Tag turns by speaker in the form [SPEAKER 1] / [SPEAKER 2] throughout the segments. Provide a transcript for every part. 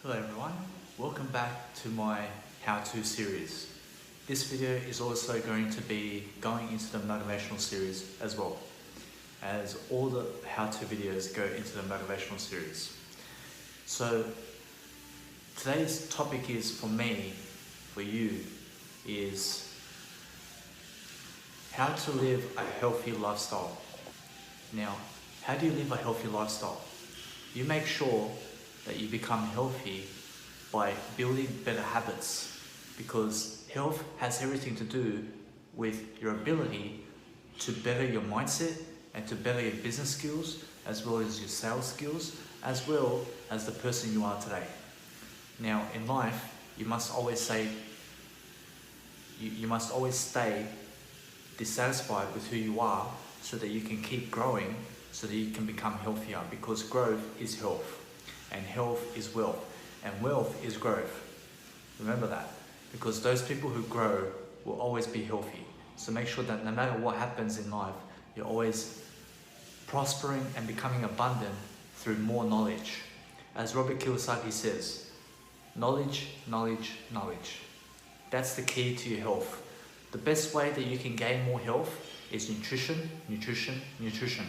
[SPEAKER 1] Hello everyone, welcome back to my how-to series. This video is also going to be going into the motivational series as well, as all the how-to videos go into the motivational series. So today's topic is, for me, for you, is how to live a healthy lifestyle. Now, how do you live a healthy lifestyle? You make sure that you become healthy by building better habits, because health has everything to do with your ability to better your mindset and to better your business skills, as well as your sales skills, as well as the person you are today. Now, in life, you must always stay dissatisfied with who you are so that you can keep growing, so that you can become healthier, because growth is health. And health is wealth, and wealth is growth. Remember that, because those people who grow will always be healthy. So make sure that no matter what happens in life, you're always prospering and becoming abundant through more knowledge. As Robert Kiyosaki says, knowledge, knowledge, knowledge. That's the key to your health. The best way that you can gain more health is nutrition, nutrition, nutrition.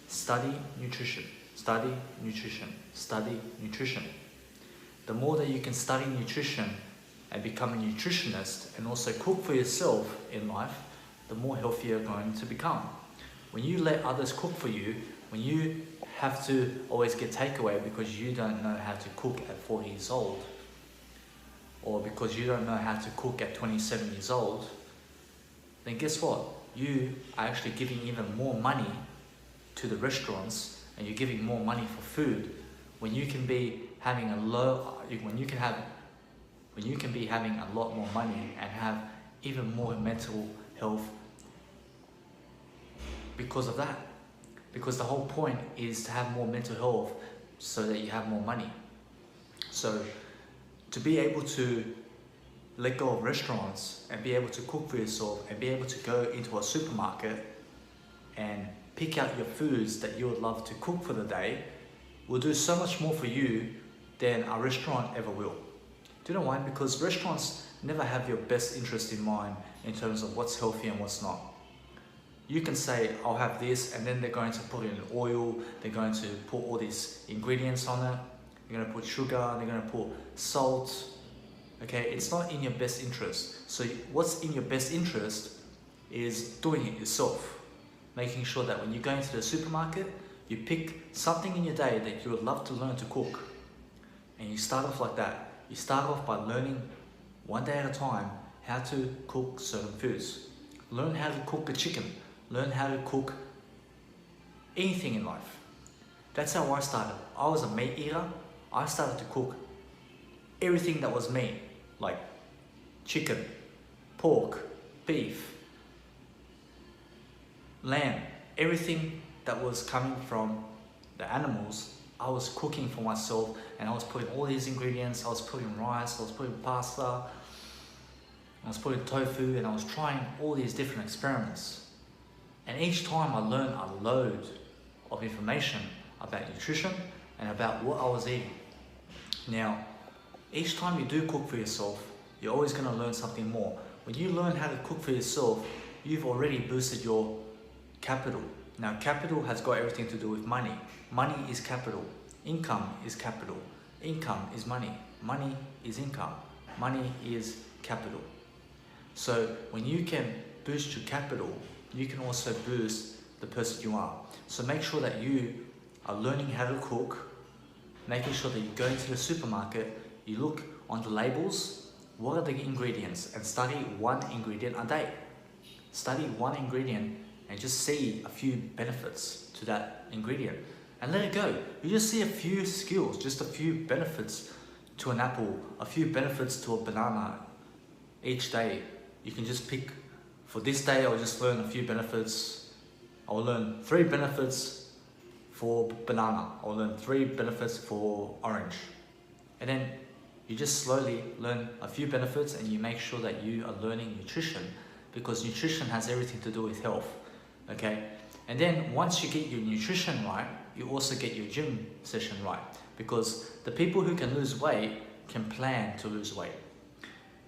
[SPEAKER 1] Study nutrition. Study nutrition, study nutrition. The more that you can study nutrition and become a nutritionist and also cook for yourself in life, the more healthier you're going to become. When you let others cook for you, when you have to always get takeaway because you don't know how to cook at 40 years old, or because you don't know how to cook at 27 years old, then guess what? You are actually giving even more money to the restaurants, and you're giving more money for food when you can be having a lot more money and have even more mental health because of that. Because the whole point is to have more mental health so that you have more money. So to be able to let go of restaurants and be able to cook for yourself and be able to go into a supermarket and pick out your foods that you would love to cook for the day will do so much more for you than a restaurant ever will. Do you know why? Because restaurants never have your best interest in mind in terms of what's healthy and what's not. You can say, I'll have this, and then they're going to put it in oil, they're going to put all these ingredients on it, they're going to put sugar, they're going to put salt. Okay, it's not in your best interest. So what's in your best interest is doing it yourself. Making sure that when you go into the supermarket, you pick something in your day that you would love to learn to cook. And you start off like that. You start off by learning one day at a time how to cook certain foods. Learn how to cook a chicken. Learn how to cook anything in life. That's how I started. I was a meat eater. I started to cook everything that was meat, like chicken, pork, beef, lamb, everything that was coming from the animals, I was cooking for myself, and I was putting all these ingredients. I was putting rice, I was putting pasta, I was putting tofu, and I was trying all these different experiments. And each time I learned a load of information about nutrition and about what I was eating. Now, each time you do cook for yourself, you're always going to learn something more. When you learn how to cook for yourself, you've already boosted your capital. Now, capital has got everything to do with money. Money is capital. Income is capital. Income is money. Money is income. Money is capital. So when you can boost your capital, you can also boost the person you are. So make sure that you are learning how to cook, making sure that you go into the supermarket, you look on the labels, what are the ingredients, and study one ingredient a day. Study one ingredient and just see a few benefits to that ingredient and let it go. You just see a few skills, just a few benefits to an apple, a few benefits to a banana each day. You can just pick, for this day I'll just learn a few benefits. I'll learn 3 benefits for banana. I'll learn 3 benefits for orange. And then you just slowly learn a few benefits, and you make sure that you are learning nutrition, because nutrition has everything to do with health. Okay, and then once you get your nutrition right, you also get your gym session right. because the people who can lose weight can plan to lose weight.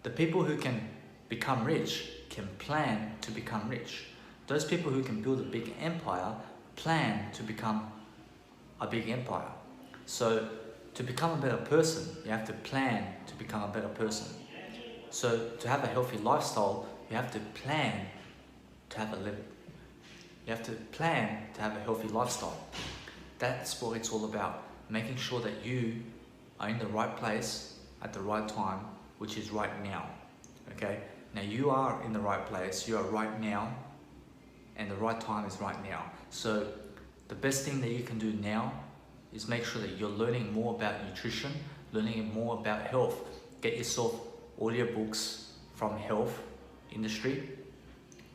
[SPEAKER 1] The people who can become rich can plan to become rich. Those people who can build a big empire plan to become a big empire. So to become a better person, you have to plan to become a better person. So to have a healthy lifestyle, you have to plan to have a healthy lifestyle. That's what it's all about. Making sure that you are in the right place at the right time, which is right now. Okay? Now you are in the right place, you are right now, and the right time is right now. So the best thing that you can do now is make sure that you're learning more about nutrition, learning more about health. Get yourself audiobooks from health industry.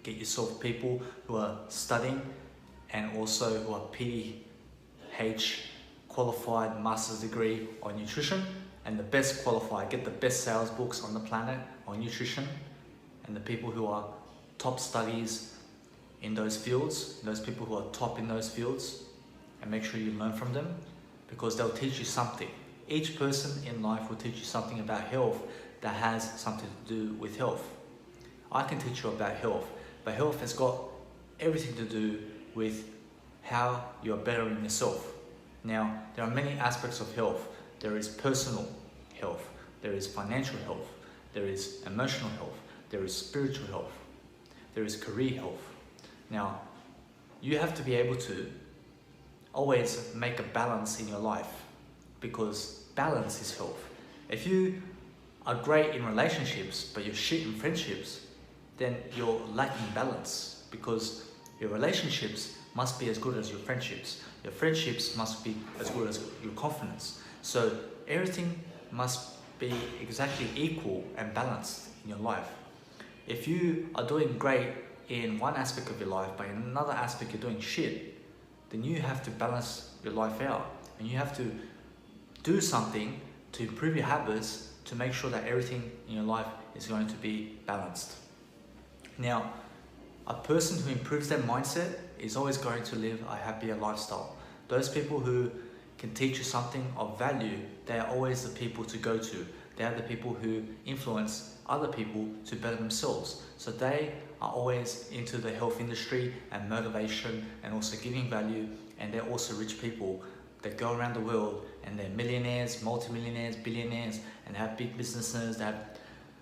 [SPEAKER 1] Get yourself people who are studying and also who are PhD qualified master's degree on nutrition, and the best qualified. Get the best sales books on the planet on nutrition, and the people who are top studies in those fields, those people who are top in those fields, and make sure you learn from them, because they'll teach you something. Each person in life will teach you something about health that has something to do with health. I can teach you about health, but health has got everything to do with how you're bettering yourself. Now, there are many aspects of health. There is personal health, there is financial health, there is emotional health, there is spiritual health, there is career health. Now, you have to be able to always make a balance in your life, because balance is health. If you are great in relationships, but you're shit in friendships, then you're lacking balance, because your relationships must be as good as your friendships. Your friendships must be as good as your confidence. So everything must be exactly equal and balanced in your life. If you are doing great in one aspect of your life, but in another aspect you're doing shit, then you have to balance your life out, and you have to do something to improve your habits to make sure that everything in your life is going to be balanced. Now, a person who improves their mindset is always going to live a happier lifestyle. Those people who can teach you something of value, they are always the people to go to. They are the people who influence other people to better themselves. So they are always into the health industry and motivation and also giving value, and they're also rich people that go around the world and they're millionaires, multimillionaires, billionaires, and have big businesses, they have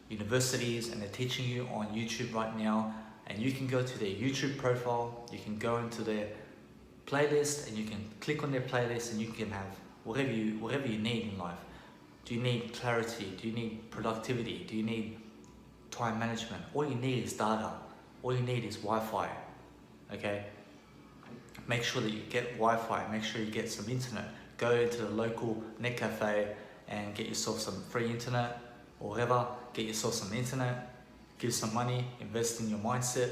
[SPEAKER 1] universities, and they're teaching you on YouTube right now. And you can go to their YouTube profile, you can go into their playlist, and you can click on their playlist, and you can have whatever you need in life. Do you need clarity? Do you need productivity? Do you need time management? All you need is data. All you need is Wi-Fi, okay? Make sure that you get Wi-Fi, make sure you get some internet. Go into the local net cafe and get yourself some free internet, or whatever. Get yourself some internet, give some money, invest in your mindset,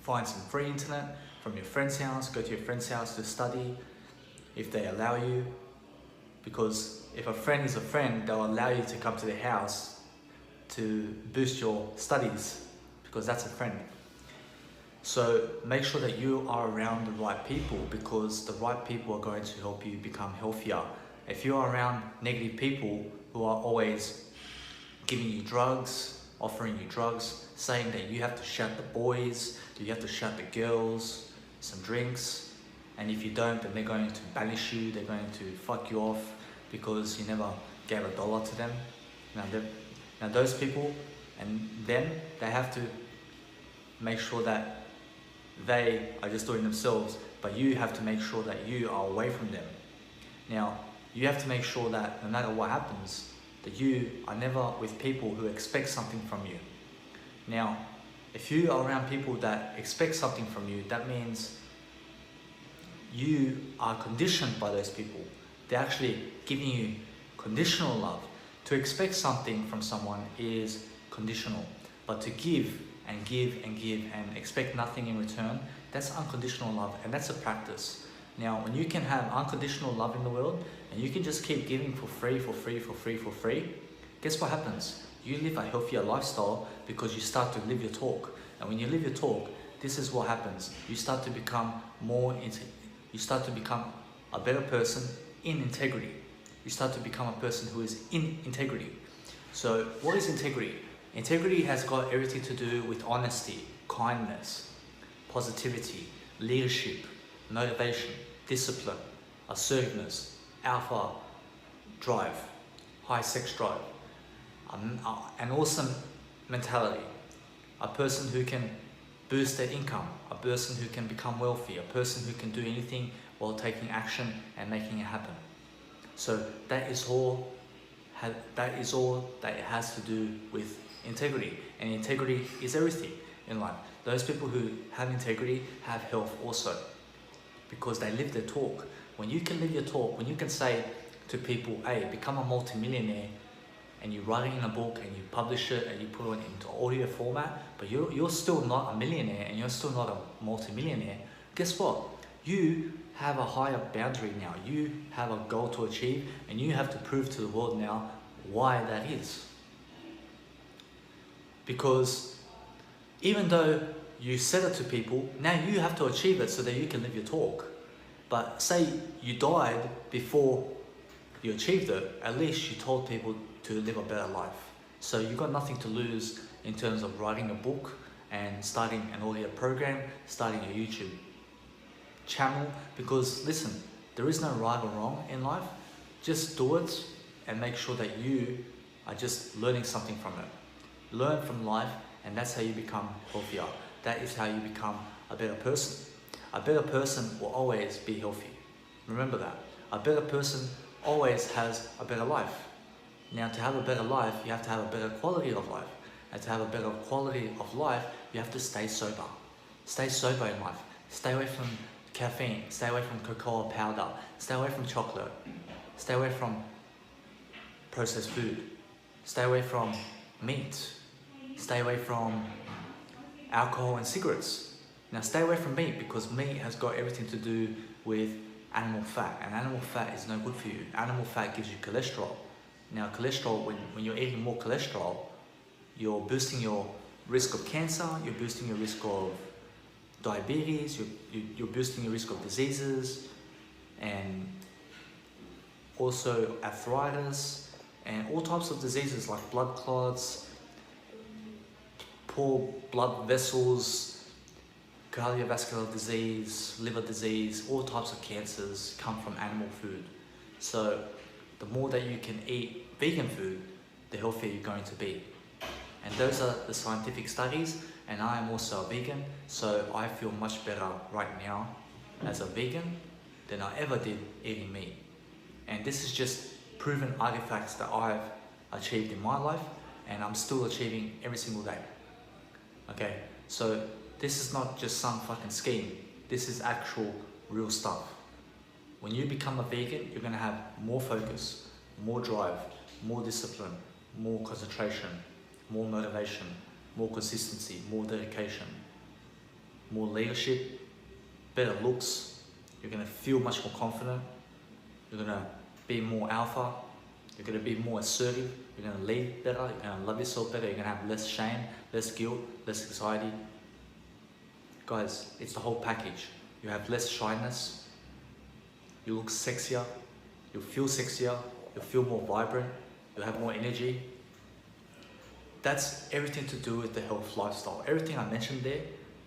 [SPEAKER 1] find some free internet from your friend's house, go to your friend's house to study, if they allow you. Because if a friend is a friend, they'll allow you to come to their house to boost your studies, because that's a friend. So make sure that you are around the right people, because the right people are going to help you become healthier. If you're around negative people who are always giving you drugs, offering you drugs, saying that you have to shout the boys, that you have to shout the girls some drinks, and if you don't, then they're going to banish you, they're going to fuck you off because you never gave $1 to them. Now those people, and then they have to make sure that they are just doing themselves, but you have to make sure that you are away from them. Now, you have to make sure that no matter what happens, that you are never with people who expect something from you. Now, if you are around people that expect something from you, that means you are conditioned by those people. They're actually giving you conditional love. To expect something from someone is conditional, but to give and give and give and expect nothing in return, that's unconditional love, and that's a practice. Now, when you can have unconditional love in the world, and you can just keep giving for free, guess what happens? You live a healthier lifestyle, because you start to live your talk. And when you live your talk, this is what happens. You start to become you start to become a better person, in integrity. You start to become a person who is in integrity. So what is integrity? Integrity has got everything to do with honesty, kindness, positivity, leadership, motivation, discipline, assertiveness, alpha drive, high sex drive, an awesome mentality, a person who can boost their income, a person who can become wealthy, a person who can do anything while taking action and making it happen. So that is all that it has to do with integrity, and integrity is everything in life. Those people who have integrity have health also, because they live their talk. When you can live your talk, when you can say to people, hey, become a multimillionaire, and you write it in a book and you publish it and you put it into audio format, but you're still not a millionaire and you're still not a multimillionaire, guess what? You have a higher boundary now. You have a goal to achieve, and you have to prove to the world now why that is. Because even though you said it to people, now you have to achieve it so that you can live your talk. But say you died before you achieved it, at least you told people to live a better life. So you've got nothing to lose in terms of writing a book and starting an audio program, starting a YouTube channel, because listen, there is no right or wrong in life. Just do it and make sure that you are just learning something from it. Learn from life, and that's how you become healthier. That is how you become a better person. A better person will always be healthy. Remember that. A better person always has a better life. Now, to have a better life, you have to have a better quality of life. And to have a better quality of life, you have to stay sober. Stay sober in life. Stay away from caffeine. Stay away from cocoa powder. Stay away from chocolate. Stay away from processed food. Stay away from meat. Stay away from alcohol and cigarettes. Now, stay away from meat, because meat has got everything to do with animal fat, and animal fat is no good for you. Animal fat gives you cholesterol. Now, cholesterol, when you're eating more cholesterol, you're boosting your risk of cancer, you're boosting your risk of diabetes, you're boosting your risk of diseases, and also arthritis, and all types of diseases like blood clots, poor blood vessels, cardiovascular disease, liver disease, all types of cancers come from animal food. So the more that you can eat vegan food, the healthier you're going to be. And those are the scientific studies, and I am also a vegan, so I feel much better right now as a vegan than I ever did eating meat. And this is just proven artifacts that I've achieved in my life, and I'm still achieving every single day. Okay, so this is not just some fucking scheme. This is actual real stuff. When you become a vegan, you're gonna have more focus, more drive, more discipline, more concentration, more motivation, more consistency, more dedication, more leadership, better looks. You're gonna feel much more confident. You're gonna be more alpha. You're gonna be more assertive. You're gonna lead better. You're gonna love yourself better. You're gonna have less shame, less guilt, less anxiety. Guys, it's the whole package. You have less shyness. You look sexier. You feel sexier. You feel more vibrant. You have more energy. That's everything to do with the health lifestyle. Everything I mentioned there,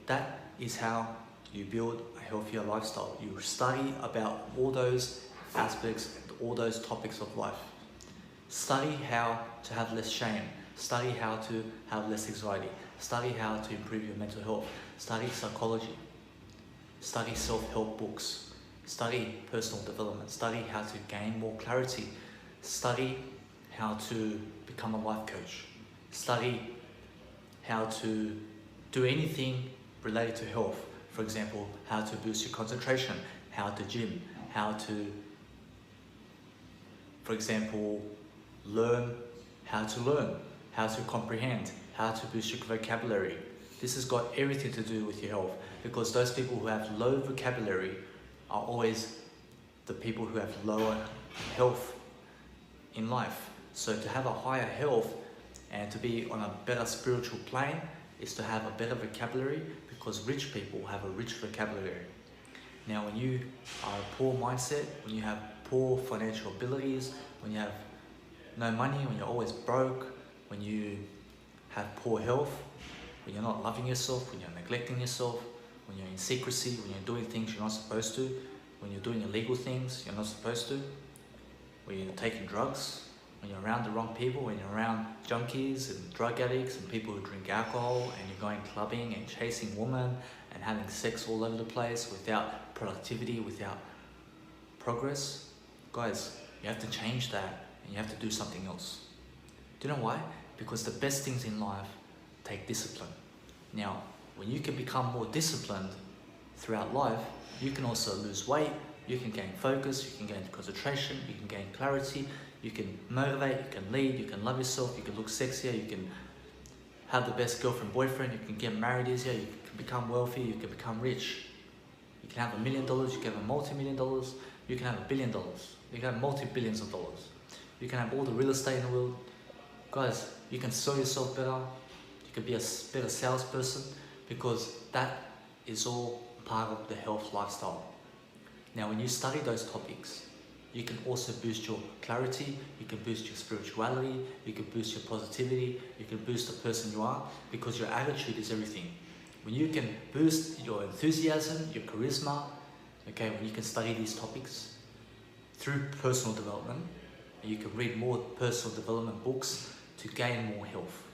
[SPEAKER 1] that is how you build a healthier lifestyle. You study about all those aspects and all those topics of life. Study how to have less shame. Study how to have less anxiety. Study how to improve your mental health. Study psychology. Study self-help books. Study personal development. Study how to gain more clarity. Study how to become a life coach. Study how to do anything related to health. For example, how to boost your concentration, how to gym, how to, for example, learn how to comprehend, how to boost your vocabulary. This has got everything to do with your health, because those people who have low vocabulary are always the people who have lower health in life. So to have a higher health and to be on a better spiritual plane is to have a better vocabulary, because rich people have a rich vocabulary. Now, when you are a poor mindset, when you have poor financial abilities, when you have no money, when you're always broke, when you have poor health, when you're not loving yourself, when you're neglecting yourself, when you're in secrecy, when you're doing things you're not supposed to, when you're doing illegal things you're not supposed to, when you're taking drugs, when you're around the wrong people, when you're around junkies and drug addicts and people who drink alcohol, and you're going clubbing and chasing women and having sex all over the place without productivity, without progress. Guys, you have to change that and you have to do something else. Do you know why? Because the best things in life take discipline. Now, when you can become more disciplined throughout life, you can also lose weight, you can gain focus, you can gain concentration, you can gain clarity, you can motivate, you can lead, you can love yourself, you can look sexier, you can have the best girlfriend, boyfriend, you can get married easier, you can become wealthy, you can become rich. You can have $1 million, you can have a multi-million dollars, you can have $1 billion, you can have multi-billions of dollars. You can have all the real estate in the world. Guys, you can sell yourself better, you can be a better salesperson, because that is all part of the health lifestyle. Now, when you study those topics, you can also boost your clarity, you can boost your spirituality, you can boost your positivity, you can boost the person you are, because your attitude is everything. When you can boost your enthusiasm, your charisma, okay, when you can study these topics through personal development, and you can read more personal development books to gain more health,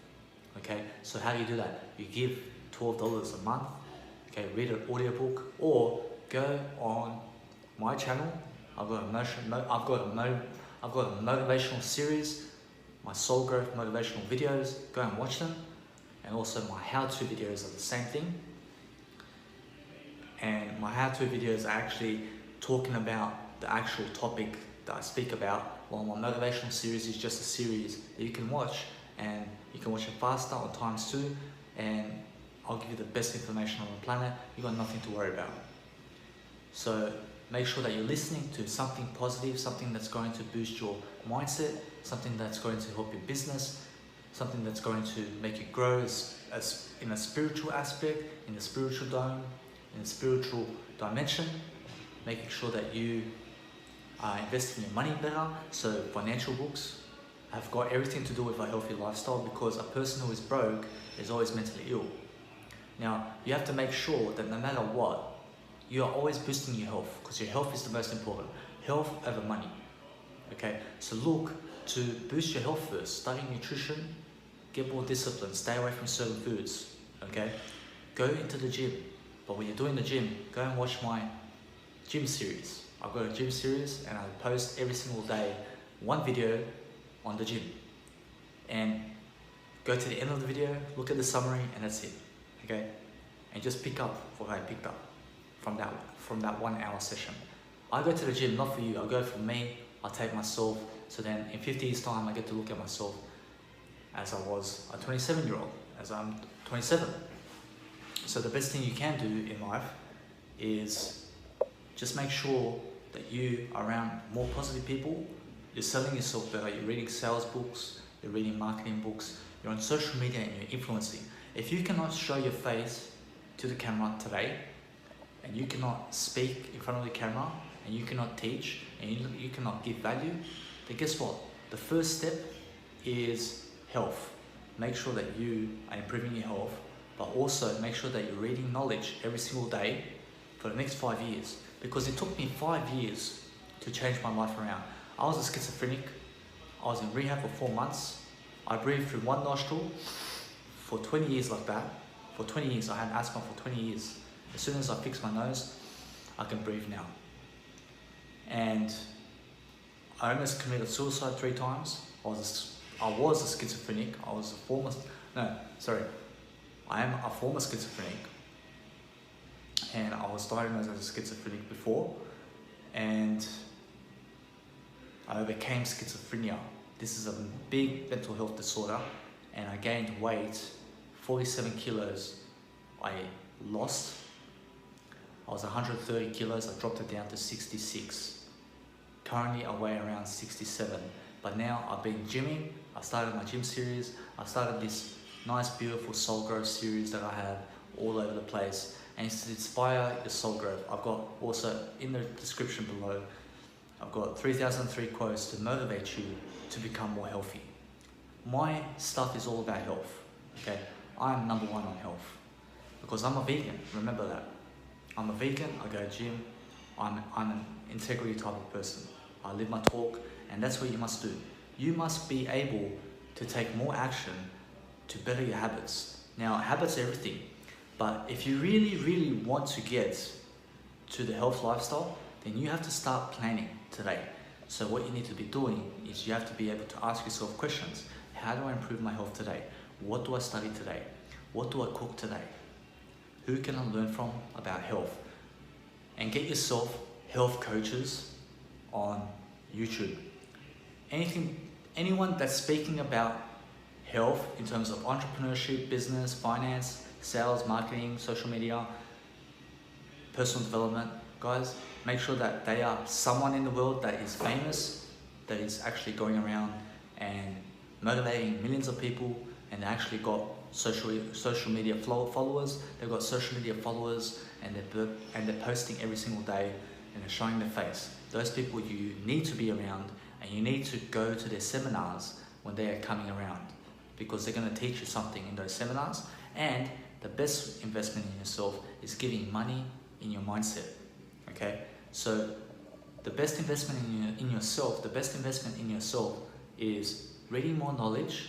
[SPEAKER 1] okay? So how do you do that? You give $12 a month, okay, read an audiobook, or go on my channel. I've got a motivational series, my soul growth motivational videos. Go and watch them, and also my how-to videos are the same thing. And my how-to videos are actually talking about the actual topic that I speak about, while my motivational series is just a series that you can watch, and you can watch it faster on times 2, and I'll give you the best information on the planet. You've got nothing to worry about. So make sure that you're listening to something positive, something that's going to boost your mindset, something that's going to help your business, something that's going to make you grow as in a spiritual aspect, in a spiritual dome, in a spiritual dimension, making sure that you are investing your money better. So financial books have got everything to do with a healthy lifestyle, because a person who is broke is always mentally ill. Now, you have to make sure that no matter what, you are always boosting your health, because your health is the most important. Health over money, okay? So look to boost your health first. Study nutrition, get more discipline, stay away from certain foods, okay? Go into the gym, but when you're doing the gym, go and watch my gym series. I've got a gym series, and I post every single day one video on the gym. And go to the end of the video, look at the summary, and that's it, okay? And just pick up what I picked up from that 1 hour session. I go to the gym not for you, I go for me, I take myself, so then in 50 years time I get to look at myself as I was a 27-year-old, as I'm 27. So the best thing you can do in life is just make sure that you are around more positive people, you're selling yourself better, you're reading sales books, you're reading marketing books, you're on social media and you're influencing. If you cannot show your face to the camera today, and you cannot speak in front of the camera, and you cannot teach, and you cannot give value, then guess what? The first step is health. Make sure that you are improving your health, but also make sure that you're reading knowledge every single day for the next 5 years. Because it took me 5 years to change my life around. I was a schizophrenic. I was in rehab for 4 months. I breathed through one nostril for 20 years like that. For 20 years, I had asthma for 20 years. As soon as I fix my nose, I can breathe now. And I almost committed suicide 3 times. I was a schizophrenic. I am a former schizophrenic. And I was diagnosed as a schizophrenic before. And I overcame schizophrenia. This is a big mental health disorder. And I gained weight, 47 kilos I lost. I was 130 kilos, I dropped it down to 66. Currently I weigh around 67. But now I've been gymming, I started my gym series, I started this nice beautiful soul growth series that I have all over the place. And it's to inspire your soul growth. I've got also in the description below I've got 3003 quotes to motivate you to become more healthy. My stuff is all about health, okay? I'm number one on health because I'm a vegan, remember that. I'm a vegan, I go to gym, I'm an integrity type of person. I live my talk, and that's what you must do. You must be able to take more action to better your habits. Now, habits are everything, but if you really want to get to the health lifestyle, then you have to start planning today. So what you need to be doing is you have to be able to ask yourself questions. How do I improve my health today? What do I study today? What do I cook today? Who can I learn from about health? And get yourself health coaches on YouTube. Anyone that's speaking about health in terms of entrepreneurship, business, finance, sales, marketing, social media, personal development, guys, make sure that they are someone in the world that is famous, that is actually going around and motivating millions of people, and they actually got social media followers. They've got social media followers, and they're posting every single day, and they're showing their face. Those people you need to be around, and you need to go to their seminars when they are coming around, because they're going to teach you something in those seminars. And the best investment in yourself is giving money in your mindset. Okay, so the best investment in yourself, the best investment in yourself is reading more knowledge,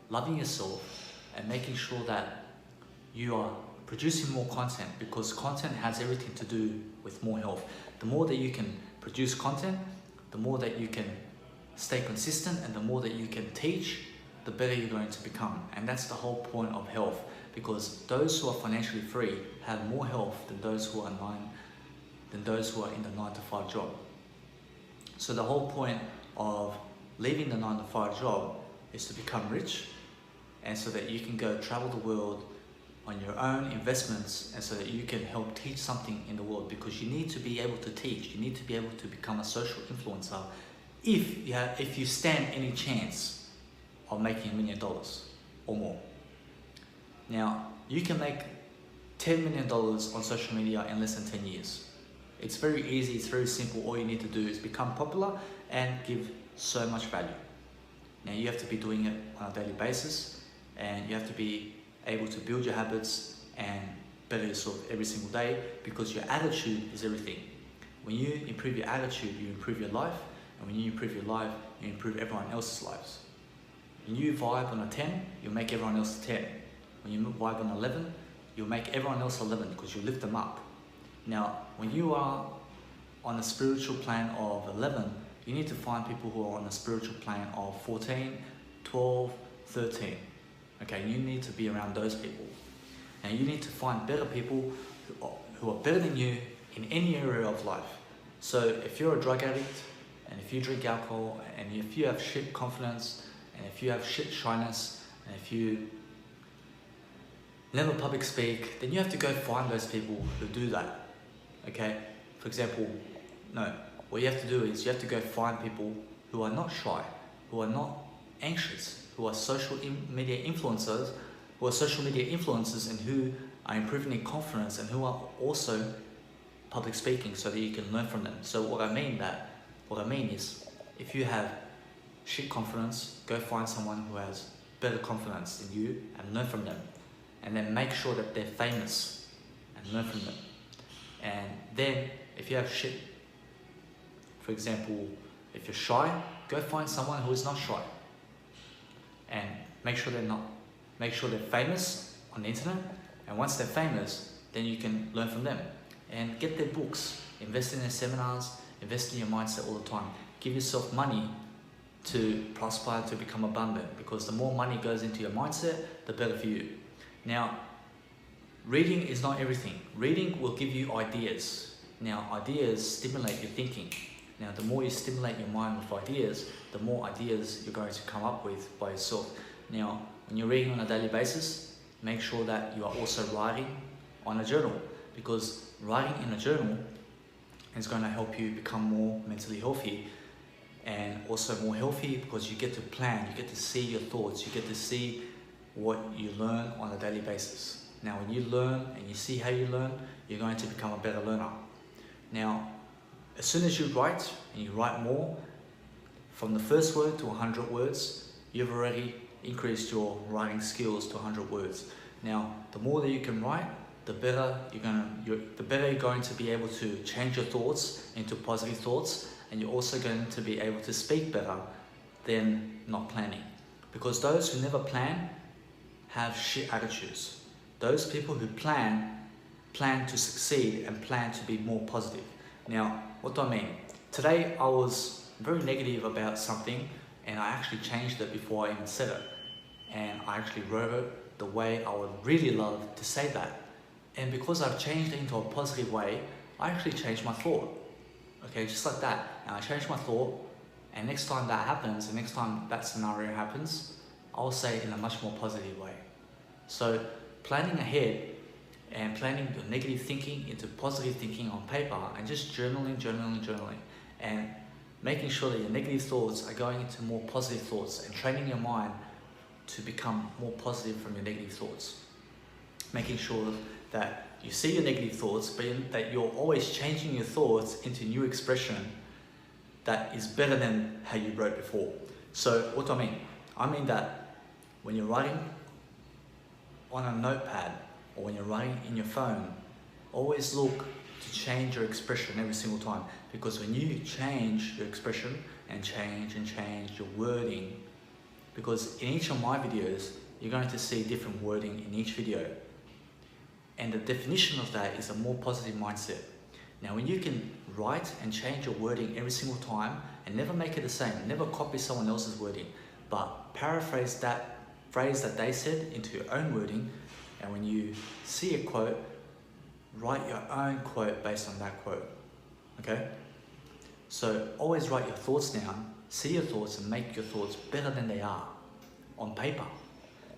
[SPEAKER 1] loving yourself, and making sure that you are producing more content, because content has everything to do with more health. The more that you can produce content, the more that you can stay consistent, and the more that you can teach, the better you're going to become. And that's the whole point of health, because those who are financially free have more health than those who are in the 9-to-5 job. So the whole point of leaving the 9-to-5 job is to become rich, and so that you can go travel the world on your own investments, and so that you can help teach something in the world, because you need to be able to teach. You need to be able to become a social influencer if you stand any chance of making $1 million or more. Now, you can make $10 million on social media in less than 10 years. It's very easy, it's very simple. All you need to do is become popular and give so much value. Now, you have to be doing it on a daily basis, and you have to be able to build your habits and better yourself every single day, because your attitude is everything. When you improve your attitude, you improve your life, and when you improve your life, you improve everyone else's lives. When you vibe on a 10, you'll make everyone else a 10. When you vibe on 11, you'll make everyone else 11, because you lift them up. Now, when you are on a spiritual plan of 11, you need to find people who are on a spiritual plan of 14, 12, 13. Okay, you need to be around those people. And you need to find better people who are better than you in any area of life. So if you're a drug addict, and if you drink alcohol, and if you have shit confidence, and if you have shit shyness, and if you never public speak, then you have to go find those people who do that. Okay, for example, what you have to do is you have to go find people who are not shy, who are not anxious, who are social media influencers, and who are improving their confidence, and who are also public speaking, so that you can learn from them. So what I mean is, if you have shit confidence, go find someone who has better confidence than you and learn from them, and then make sure that they're famous and learn from them. And then if you have shit, for example, if you're shy, go find someone who is not shy, and make sure they're famous on the internet. And once they're famous, then you can learn from them and get their books, invest in their seminars, invest in your mindset all the time. Give yourself money to prosper, to become abundant, because the more money goes into your mindset, the better for you. Now, reading is not everything. Reading will give you ideas. Now, ideas stimulate your thinking. Now, the more you stimulate your mind with ideas, the more ideas you're going to come up with by yourself. Now, when you're reading on a daily basis, make sure that you are also writing on a journal, because writing in a journal is going to help you become more mentally healthy, and also more healthy because you get to plan, you get to see your thoughts, you get to see what you learn on a daily basis. Now, when you learn and you see how you learn, you're going to become a better learner. Now, As soon as you write, and you write more, from the first word to 100 words, you've already increased your writing skills to 100 words. Now, the more that you can write, the better you're going to be able to change your thoughts into positive thoughts, and you're also going to be able to speak better than not planning. Because those who never plan have shit attitudes. Those people who plan to succeed and plan to be more positive. Now, what do I mean? Today I was very negative about something, and I actually changed it before I even said it. And I actually wrote it the way I would really love to say that. And because I've changed it into a positive way, I actually changed my thought. Okay, just like that. And I changed my thought, and next time that happens, and next time that scenario happens, I'll say it in a much more positive way. So planning ahead and planning your negative thinking into positive thinking on paper, and just journaling, and making sure that your negative thoughts are going into more positive thoughts, and training your mind to become more positive from your negative thoughts. Making sure that you see your negative thoughts, but that you're always changing your thoughts into new expression that is better than how you wrote before. So what do I mean? I mean that when you're writing on a notepad, or when you're writing in your phone, always look to change your expression every single time. Because when you change your expression and change your wording, because in each of my videos, you're going to see different wording in each video. And the definition of that is a more positive mindset. Now, when you can write and change your wording every single time and never make it the same, never copy someone else's wording, but paraphrase that phrase that they said into your own wording, and when you see a quote, write your own quote based on that quote, okay? So always write your thoughts down, see your thoughts, and make your thoughts better than they are on paper.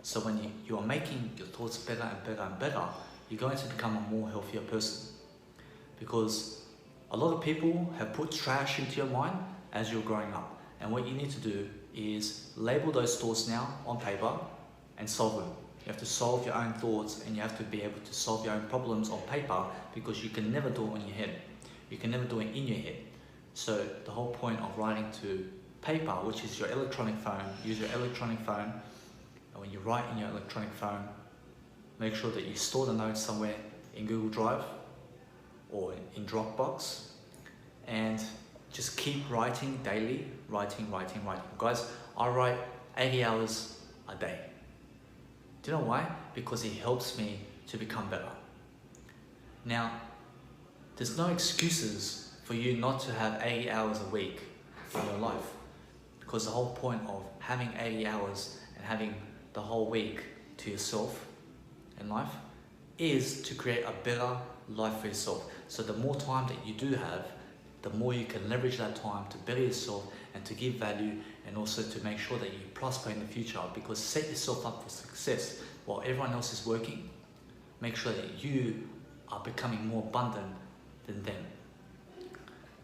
[SPEAKER 1] So when you are making your thoughts better and better, you're going to become a more healthier person. Because a lot of people have put trash into your mind as you're growing up. And what you need to do is label those thoughts now on paper and solve them. You have to solve your own thoughts, and you have to be able to solve your own problems on paper, because you can never do it on your head. You can never do it in your head. So the whole point of writing to paper, which is your electronic phone, use your electronic phone. And when you write in your electronic phone, make sure that you store the notes somewhere in Google Drive or in Dropbox, and just keep writing daily, writing. Guys, I write 80 hours a day. Do you know why? Because it helps me to become better. Now, there's no excuses for you not to have 80 hours a week in your life, because the whole point of having 80 hours and having the whole week to yourself in life is to create a better life for yourself. So the more time that you do have, the more you can leverage that time to better yourself and to give value, and also to make sure that you prosper in the future. Because set yourself up for success while everyone else is working. Make sure that you are becoming more abundant than them.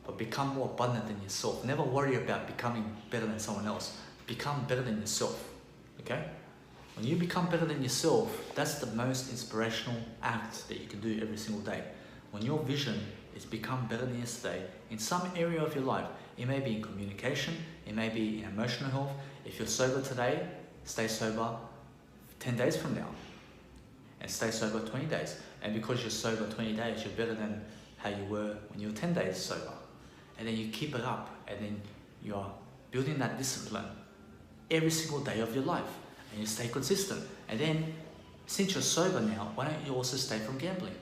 [SPEAKER 1] But become more abundant than yourself. Never worry about becoming better than someone else. Become better than yourself, okay? When you become better than yourself, that's the most inspirational act that you can do every single day. When your vision is become better than yesterday in some area of your life, it may be in communication, it may be in emotional health. If you're sober today, stay sober 10 days from now, and stay sober 20 days. And because you're sober 20 days, you're better than how you were when you were 10 days sober. And then you keep it up, and then you're building that discipline every single day of your life, and you stay consistent. And then, since you're sober now, why don't you also stay from gambling?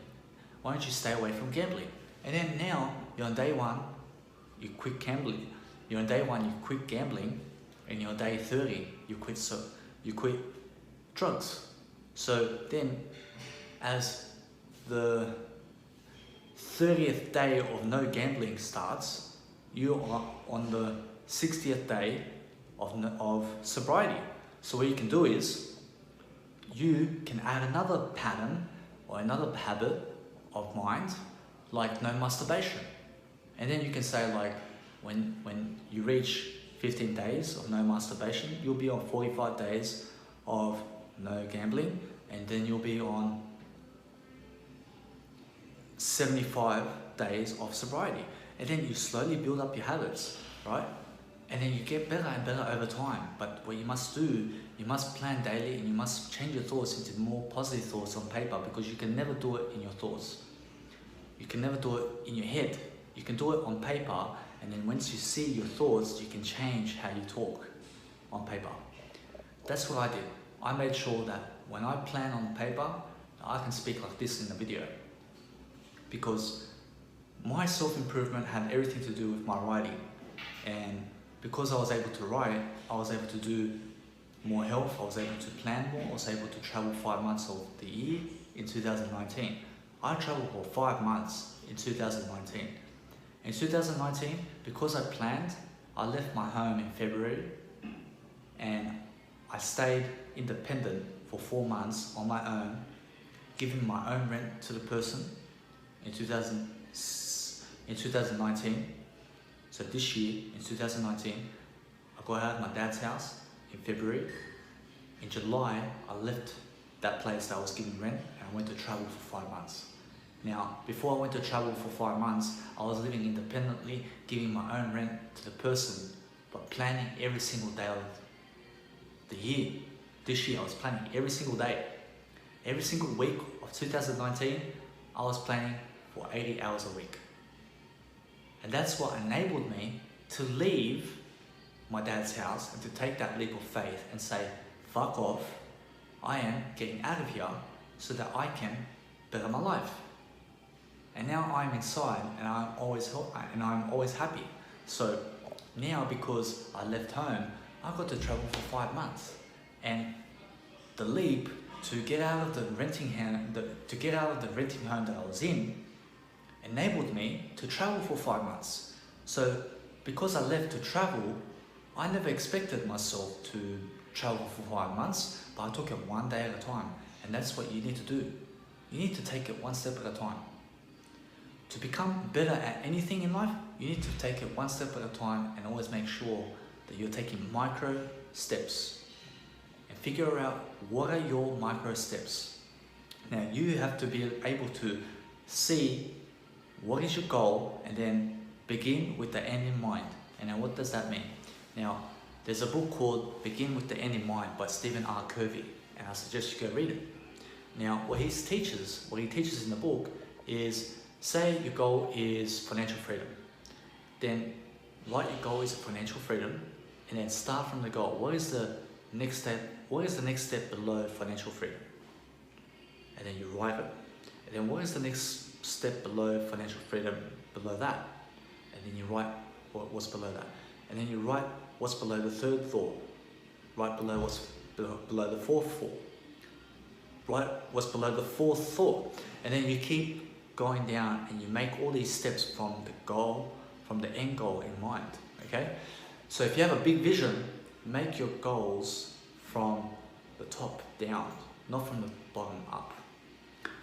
[SPEAKER 1] Why don't you stay away from gambling? And then now, you're on day 1, you quit gambling. You're on day 1, you quit gambling, and you're on day 30, you quit drugs. So then, as the 30th day of no gambling starts, you are on the 60th day of sobriety. So what you can do is, you can add another pattern or another habit of mind, like no masturbation. And then you can say, like, when you reach 15 days of no masturbation, you'll be on 45 days of no gambling, and then you'll be on 75 days of sobriety. and then you slowly build up your habits, right? And then you get better and better over time. But what you must do, you must plan daily, and you must change your thoughts into more positive thoughts on paper, because you can never do it in your thoughts. You can never do it in your head. You can do it on paper, and then once you see your thoughts, you can change how you talk on paper. That's what I did. I made sure that when I plan on paper, I can speak like this in the video, because my self-improvement had everything to do with my writing. And because I was able to write, I was able to do more health, I was able to plan more, I was able to travel 5 months of the year in 2019. I traveled for 5 months in 2019. In 2019, because I planned, I left my home in February, and I stayed independent for 4 months on my own, giving my own rent to the person in 2019. So this year, in 2019, I got out of my dad's house in February. In July, I left that place that I was giving rent, and I went to travel for 5 months. Now, before I went to travel for 5 months, I was living independently, giving my own rent to the person, but planning every single day of the year. This year, I was planning every single day. Every single week of 2019, I was planning for 80 hours a week. And that's what enabled me to leave my dad's house and to take that leap of faith and say, fuck off, I am getting out of here so that I can better my life. And now I'm inside, and I'm always happy. So now, because I left home, I got to travel for 5 months. And the leap to get out of the renting home that I was in enabled me to travel for 5 months. So because I left to travel, I never expected myself to travel for 5 months, but I took it one day at a time. And that's what you need to do. You need to take it one step at a time. To become better at anything in life, you need to take it one step at a time, and always make sure that you're taking micro steps. And figure out what are your micro steps. Now you have to be able to see what is your goal, and then begin with the end in mind. And now what does that mean? Now, there's a book called Begin with the End in Mind by Stephen R. Covey, and I suggest you go read it. Now, what he teaches in the book is, say your goal is financial freedom. Then write your goal is financial freedom, and then start from the goal. What is the next step? What is the next step below financial freedom? And then you write it. And then what is the next step below financial freedom below that? And then you write what's below that. And then you write what's below the third thought. Write below what's below the fourth thought. Write what's below the fourth thought. And then you keep going down, and you make all these steps from the goal, from the end goal in mind, okay? So if you have a big vision, make your goals from the top down, not from the bottom up.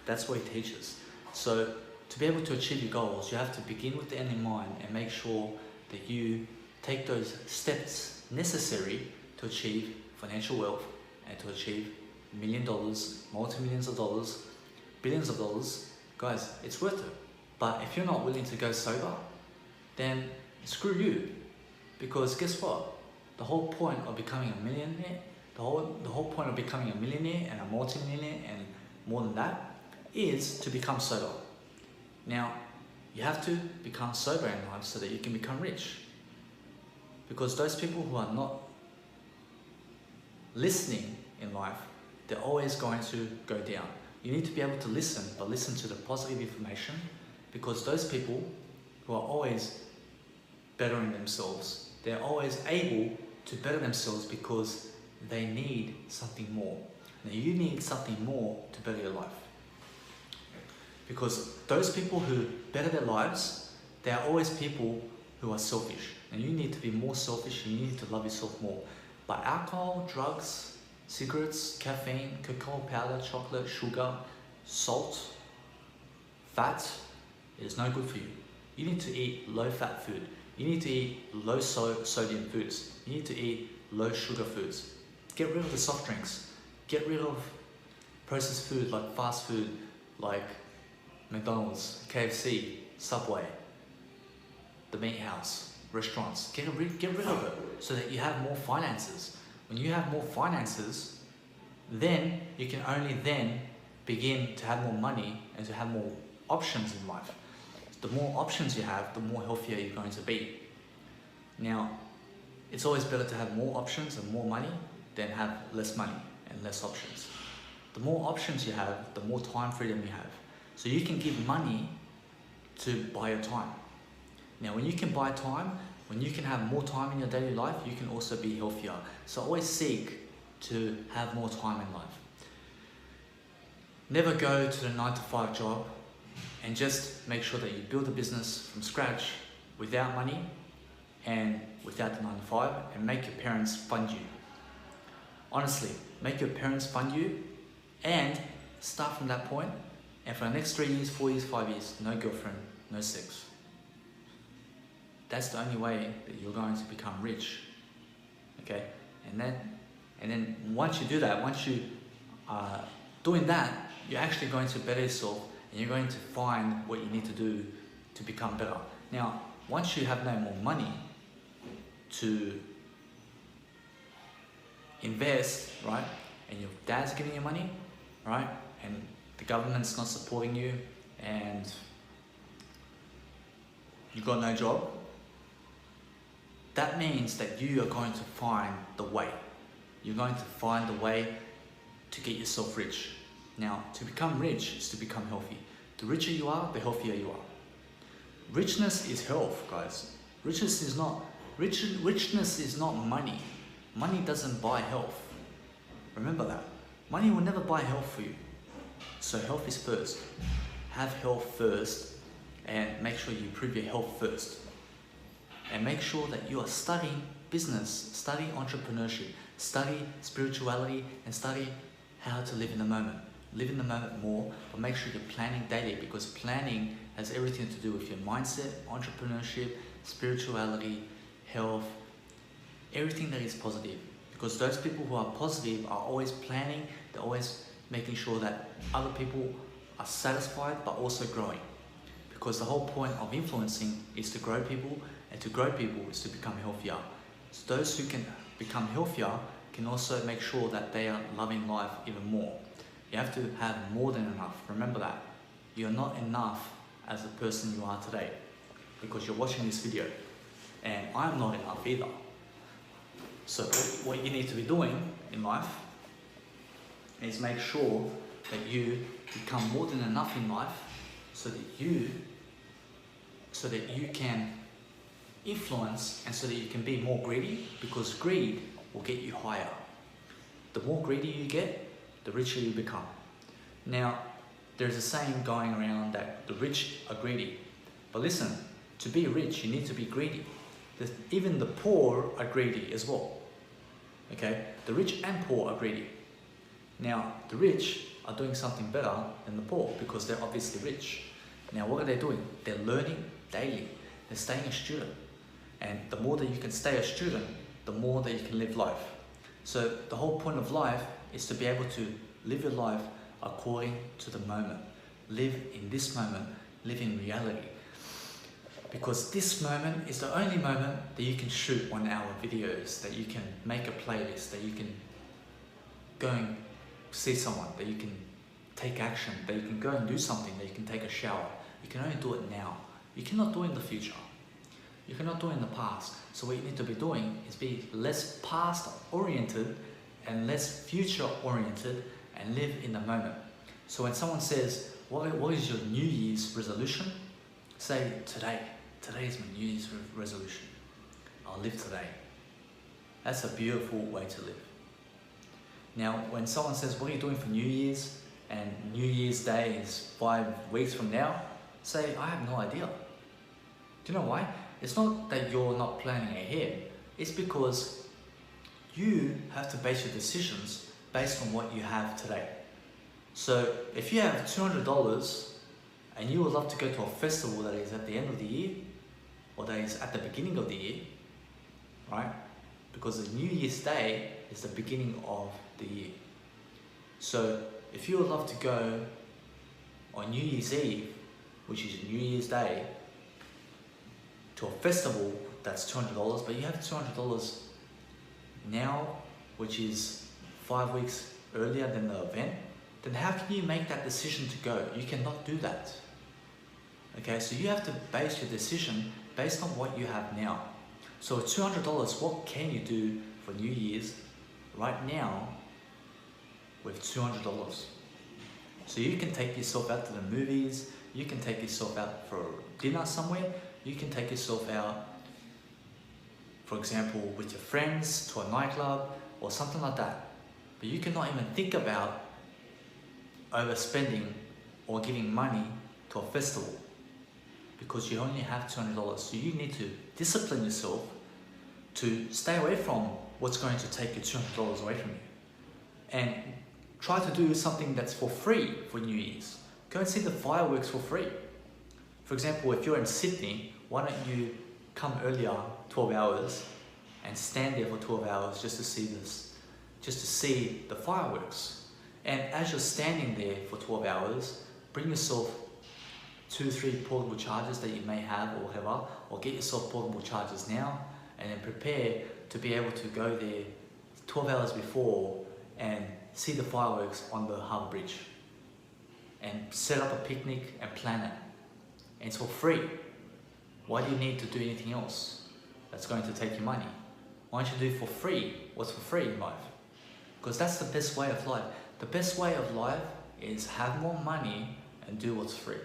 [SPEAKER 1] That's what he teaches. So to be able to achieve your goals, you have to begin with the end in mind, and make sure that you take those steps necessary to achieve financial wealth and to achieve $1 million, multi-millions of dollars, billions of dollars. Guys, it's worth it. But if you're not willing to go sober, then screw you. Because guess what? The whole point of becoming a millionaire, the whole point of becoming a millionaire and a multi-millionaire and more than that is to become sober. Now, you have to become sober in life so that you can become rich. Because those people who are not listening in life, they're always going to go down. You need to be able to listen, but listen to the positive information, because those people who are always bettering themselves, they're always able to better themselves because they need something more. Now you need something more to better your life. Because those people who better their lives, they are always people who are selfish. And you need to be more selfish, and you need to love yourself more. But alcohol, drugs, cigarettes, caffeine, cocoa powder, chocolate, sugar, salt, fat, is no good for you. You need to eat low-fat food. You need to eat low sodium foods. You need to eat low sugar foods. Get rid of the soft drinks. Get rid of processed food like fast food, like McDonald's, KFC, Subway. the meat house, restaurants. Get rid of it so that you have more finances. When you have more finances, then you can only then begin to have more money and to have more options in life. The more options you have, the more healthier you're going to be. Now, it's always better to have more options and more money than have less money and less options. The more options you have, the more time freedom you have. So you can give money to buy your time. Now, when you can buy time, when you can have more time in your daily life, you can also be healthier. So always seek to have more time in life. Never go to the 9-to-5 job and just make sure that you build a business from scratch without money and without the 9-to-5, and make your parents fund you. Honestly, make your parents fund you and start from that point, and for the next 3 years, 4 years, 5 years, no girlfriend, no sex. That's the only way that you're going to become rich. Okay? And then once you do that, once you are doing that, you're actually going to better yourself, and you're going to find what you need to do to become better. Now, once you have no more money to invest, right, and your dad's giving you money, right, and the government's not supporting you, and you got no job, that means that you are going to find the way. You're going to find the way to get yourself rich. Now, to become rich is to become healthy. The richer you are, the healthier you are. Richness is health, guys. Richness is not money. Money doesn't buy health. Remember that. Money will never buy health for you. So health is first. Have health first, and make sure you improve your health first. And make sure that you are studying business, study entrepreneurship, study spirituality, and study how to live in the moment. Live in the moment more, but make sure you're planning daily, because planning has everything to do with your mindset, entrepreneurship, spirituality, health, everything that is positive. Because those people who are positive are always planning, they're always making sure that other people are satisfied but also growing. Because the whole point of influencing is to grow people, and to grow people is to become healthier. So those who can become healthier can also make sure that they are loving life even more. You have to have more than enough. Remember that. You're not enough as the person you are today, because you're watching this video, and I'm not enough either. So what you need to be doing in life is make sure that you become more than enough in life, so that you can influence, and so that you can be more greedy, because greed will get you higher. The more greedy you get, the richer you become. Now, there's a saying going around that the rich are greedy. But listen, to be rich, you need to be greedy. Even the poor are greedy as well. Okay? The rich and poor are greedy. Now, the rich are doing something better than the poor, because they're obviously rich. Now, what are they doing? They're learning daily. They're staying a student. And the more that you can stay a student, the more that you can live life. So the whole point of life is to be able to live your life according to the moment. Live in this moment, live in reality. Because this moment is the only moment that you can shoot 1-hour videos, that you can make a playlist, that you can go and see someone, that you can take action, that you can go and do something, that you can take a shower. You can only do it now. You cannot do it in the future. You cannot do it in the past. So what you need to be doing is be less past oriented and less future oriented, and live in the moment. So when someone says, what is your New Year's resolution? Say, today is my New Year's resolution. I'll live today. That's a beautiful way to live. Now, when someone says, what are you doing for New Year's? And New Year's Day is 5 weeks from now, say, I have no idea. Do you know why? It's not that you're not planning ahead. It's because you have to base your decisions based on what you have today. So if you have $200 and you would love to go to a festival that is at the end of the year, or that is at the beginning of the year, right? Because the New Year's Day is the beginning of the year. So if you would love to go on New Year's Eve, which is New Year's Day, to a festival that's $200, but you have $200 now, which is 5 weeks earlier than the event, then how can you make that decision to go? You cannot do that. Okay, so you have to base your decision based on what you have now. So $200, what can you do for New Year's right now with $200? So you can take yourself out to the movies, you can take yourself out for dinner somewhere, you can take yourself out, for example, with your friends to a nightclub or something like that. But you cannot even think about overspending or giving money to a festival because you only have $200. So you need to discipline yourself to stay away from what's going to take your $200 away from you. And try to do something that's for free for New Year's. Go and see the fireworks for free. For example, if you're in Sydney, why don't you come earlier, 12 hours, and stand there for 12 hours just to see this, just to see the fireworks. And as you're standing there for 12 hours, bring yourself 2-3 portable chargers that you may have or whatever, or get yourself portable chargers now, and then prepare to be able to go there 12 hours before and see the fireworks on the Harbour Bridge. And set up a picnic and plan it. And it's for free. Why do you need to do anything else that's going to take you money? Why don't you do it for free? What's for free in life? Because that's the best way of life. The best way of life is have more money and do what's free.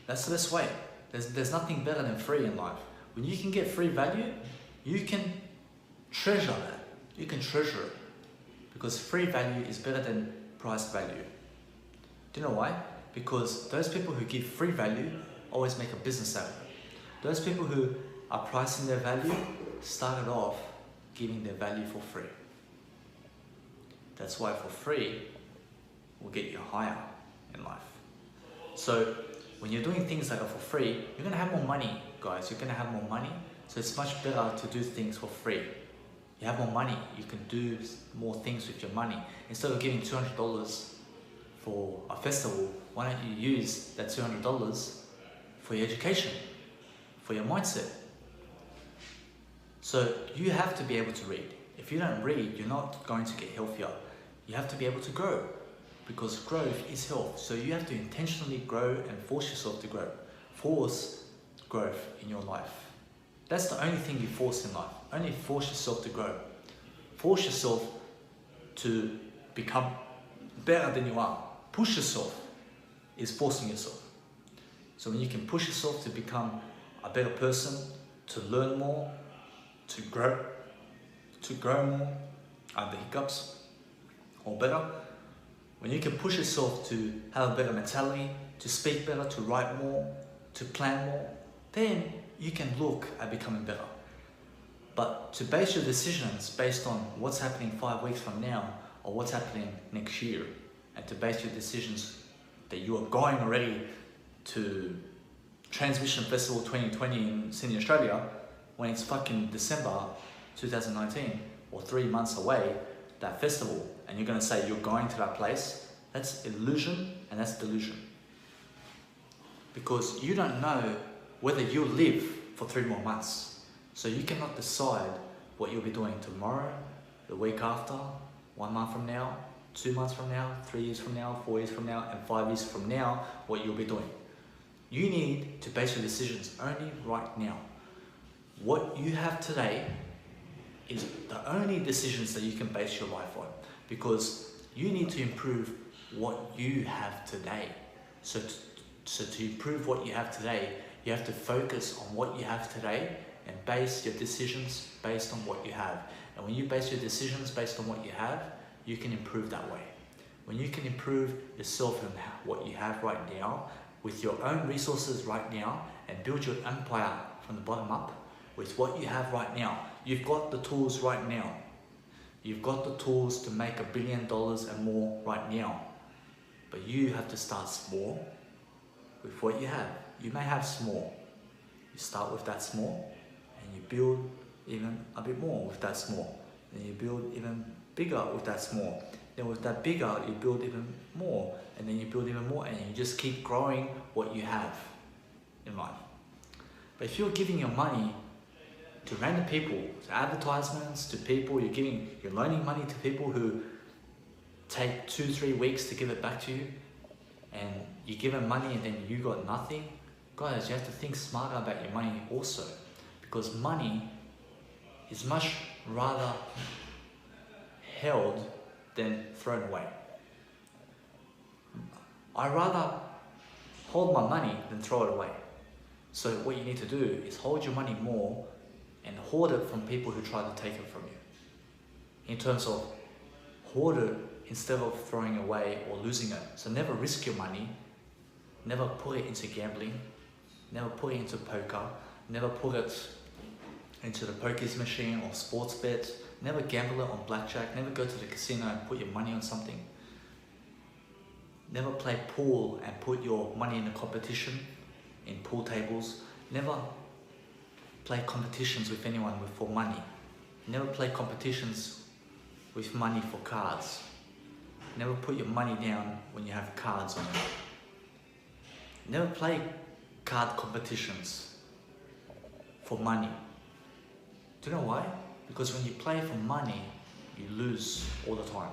[SPEAKER 1] That's the best way. There's nothing better than free in life. When you can get free value, you can treasure that. You can treasure it. Because free value is better than price value. Do you know why? Because those people who give free value always make a business out of it. Those people who are pricing their value started off giving their value for free. That's why for free will get you higher in life. So when you're doing things that are for free, you're going to have more money, guys. You're going to have more money. So it's much better to do things for free. You have more money, you can do more things with your money. Instead of giving $200 for a festival, why don't you use that $200 for your education, for your mindset? So you have to be able to read. If you don't read, you're not going to get healthier. You have to be able to grow, because growth is health. So you have to intentionally grow and force yourself to grow. Force growth in your life. That's the only thing you force in life. Only force yourself to grow. Force yourself to become better than you are. Push yourself is forcing yourself. So when you can push yourself to become a better person, to learn more, to grow more, the hiccups, or better, when you can push yourself to have a better mentality, to speak better, to write more, to plan more, then you can look at becoming better. But to base your decisions based on what's happening 5 weeks from now or what's happening next year, and to base your decisions that you are going already to Transmission Festival 2020 in Sydney, Australia, when it's fucking December 2019 or 3 months away, that festival, and you're going to say you're going to that place, that's illusion and that's delusion. Because you don't know whether you'll live for 3 more months. So you cannot decide what you'll be doing tomorrow, the week after, 1 month from now, 2 months from now, 3 years from now, 4 years from now, and 5 years from now, what you'll be doing. You need to base your decisions only right now. What you have today is the only decisions that you can base your life on, because you need to improve what you have today. So to improve what you have today, you have to focus on what you have today and base your decisions based on what you have. And when you base your decisions based on what you have, you can improve that way. When you can improve yourself and what you have right now, with your own resources right now, and build your empire from the bottom up, with what you have right now. You've got the tools right now. You've got the tools to make $1 billion and more right now. But you have to start small with what you have. You may have small. You start with that small, and you build even a bit more with that small. Then you build even bigger with that small. Then with that bigger, you build even more, and then you build even more, and you just keep growing what you have in life. But if you're giving your money to random people, to advertisements, to people, you're loaning money to people who take 2-3 weeks to give it back to you, and you give them money and then you got nothing, guys, you have to think smarter about your money also, because money is much rather held than thrown away. I rather hold my money than throw it away. So what you need to do is hold your money more and hoard it from people who try to take it from you. In terms of hoard it instead of throwing it away or losing it. So never risk your money, never put it into gambling, never put it into poker, never put it into the pokies machine or sports bets, never gamble it on blackjack, never go to the casino and put your money on something. Never play pool and put your money in a competition, in pool tables. Never play competitions with anyone for money. Never play competitions with money for cards. Never put your money down when you have cards on it. Never play card competitions for money. Do you know why? Because when you play for money, you lose all the time.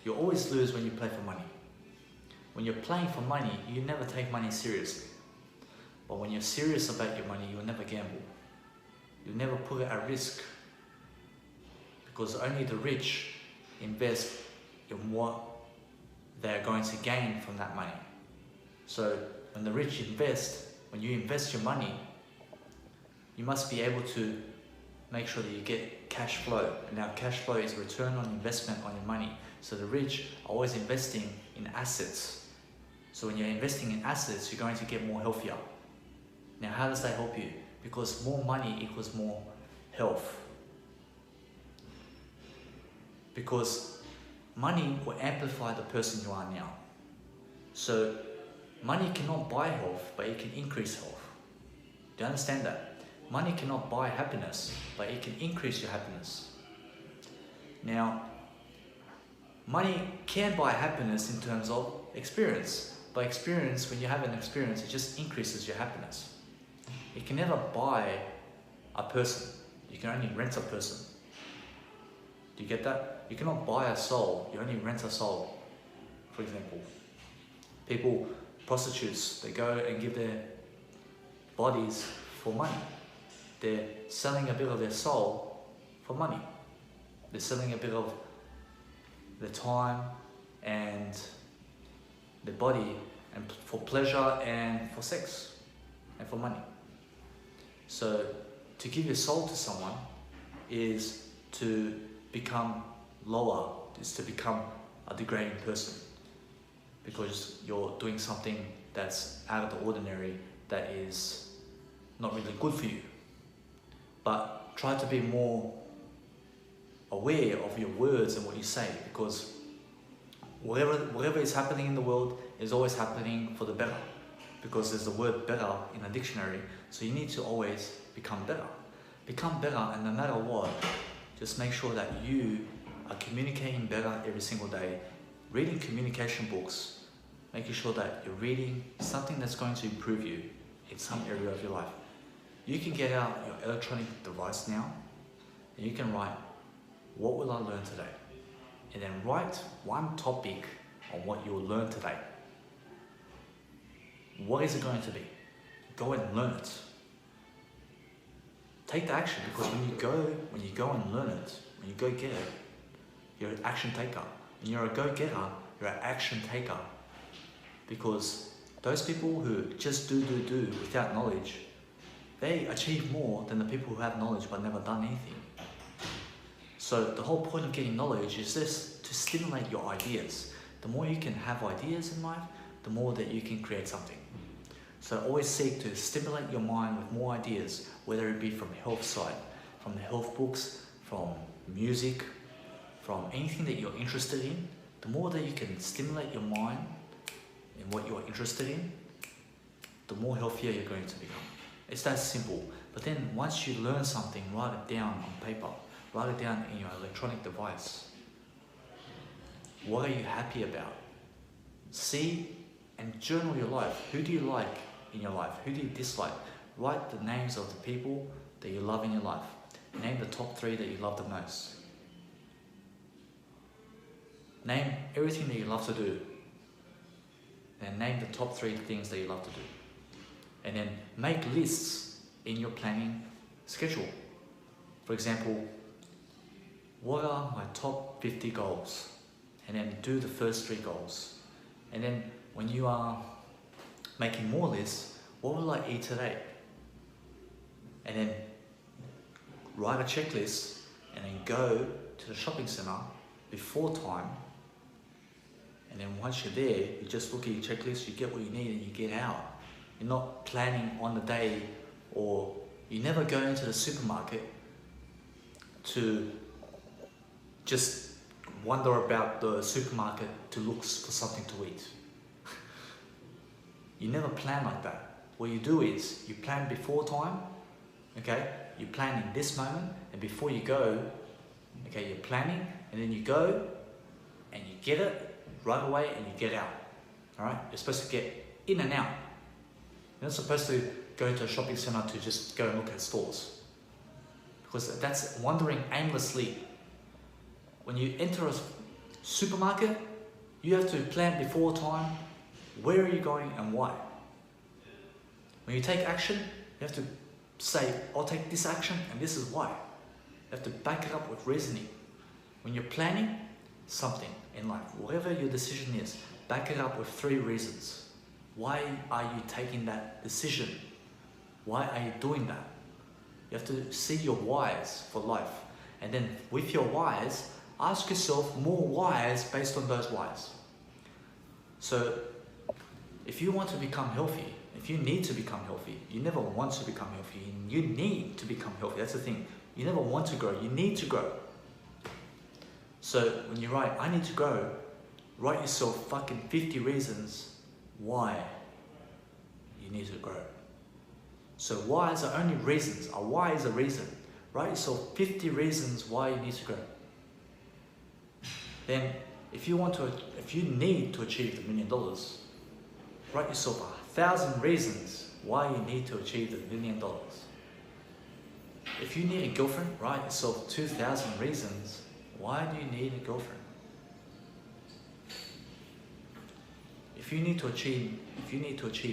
[SPEAKER 1] You always lose when you play for money. When you're playing for money, you never take money seriously. But when you're serious about your money, you'll never gamble. You'll never put it at risk. Because only the rich invest in what they're going to gain from that money. So when the rich invest, when you invest your money, you must be able to make sure that you get cash flow. And now cash flow is return on investment on your money. So the rich are always investing in assets. So when you're investing in assets, you're going to get more healthier. Now how does that help you? Because more money equals more health. Because money will amplify the person you are now. So money cannot buy health, but it can increase health. Do you understand that? Money cannot buy happiness, but it can increase your happiness. Now, money can buy happiness in terms of experience. By experience, when you have an experience, it just increases your happiness. It can never buy a person. You can only rent a person. Do you get that? You cannot buy a soul. You only rent a soul. For example, people, prostitutes, they go and give their bodies for money. They're selling a bit of their soul for money. They're selling a bit of their time and their body, and for pleasure and for sex and for money. So to give your soul to someone is to become lower, is to become a degrading person, because you're doing something that's out of the ordinary, that is not really good for you. But try to be more aware of your words and what you say, because whatever is happening in the world is always happening for the better, because there's the word better in a dictionary. So you need to always become better. Become better, and no matter what, just make sure that you are communicating better every single day. Reading communication books, making sure that you're reading something that's going to improve you in some area of your life. You can get out your electronic device now, and you can write, what will I learn today? And then write one topic on what you'll learn today. What is it going to be? Go and learn it. Take the action, because when you go and learn it, when you go get it, you're an action taker. When you're a go-getter, you're an action taker. Because those people who just do without knowledge, they achieve more than the people who have knowledge but never done anything. So the whole point of getting knowledge is this, to stimulate your ideas. The more you can have ideas in life, the more that you can create something. So always seek to stimulate your mind with more ideas, whether it be from health side, from the health books, from music, from anything that you're interested in. The more that you can stimulate your mind in what you're interested in, the more healthier you're going to become. It's that simple. But then once you learn something, write it down on paper. Write it down in your electronic device. What are you happy about? See and journal your life. Who do you like in your life? Who do you dislike? Write the names of the people that you love in your life. Name the top 3 that you love the most. Name everything that you love to do. And name the top 3 things that you love to do. And then make lists in your planning schedule. For example, what are my top 50 goals? And then do the first 3 goals. And then when you are making more lists, what will I eat today? And then write a checklist and then go to the shopping center before time. And then once you're there, you just look at your checklist, you get what you need and you get out. You're not planning on the day, or you never go into the supermarket to just wonder about the supermarket to look for something to eat. You never plan like that. What you do is you plan before time, okay? You plan in this moment, and before you go, okay, you're planning, and then you go and you get it right away and you get out. All right? You're supposed to get in and out. You're not supposed to go into a shopping center to just go and look at stores, because that's wandering aimlessly. When you enter a supermarket, you have to plan before time where are you going and why. When you take action, you have to say, I'll take this action and this is why. You have to back it up with reasoning. When you're planning something in life, whatever your decision is, back it up with 3 reasons. Why are you taking that decision? Why are you doing that? You have to see your whys for life. And then with your whys, ask yourself more whys based on those whys. So if you want to become healthy, if you need to become healthy, you never want to become healthy, you need to become healthy. That's the thing. You never want to grow, you need to grow. So when you write, I need to grow, write yourself fucking 50 reasons why you need to grow. So whys are only reasons. A why is a reason. Write yourself 50 reasons why you need to grow. Then if you need to achieve the $1 million, write yourself 1,000 reasons why you need to achieve the $1 million. If you need a girlfriend, write yourself 2,000 reasons why do you need a girlfriend. If you need to achieve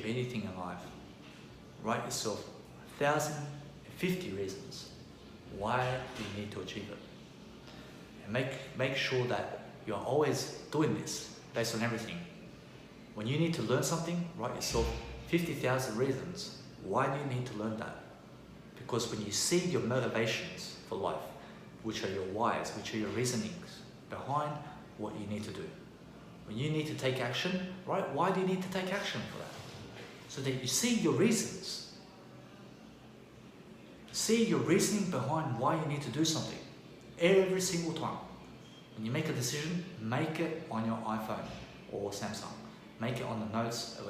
[SPEAKER 1] anything in life, write yourself 1,050 reasons why do you need to achieve it. And make sure that you're always doing this based on everything. When you need to learn something, write yourself 50,000 reasons why do you need to learn that. Because when you see your motivations for life, which are your whys, which are your reasonings behind what you need to do. When you need to take action, right? Why do you need to take action for that? So that you see your reasons. See your reasoning behind why you need to do something. Every single time. When you make a decision, make it on your iPhone or Samsung. Make it on the notes,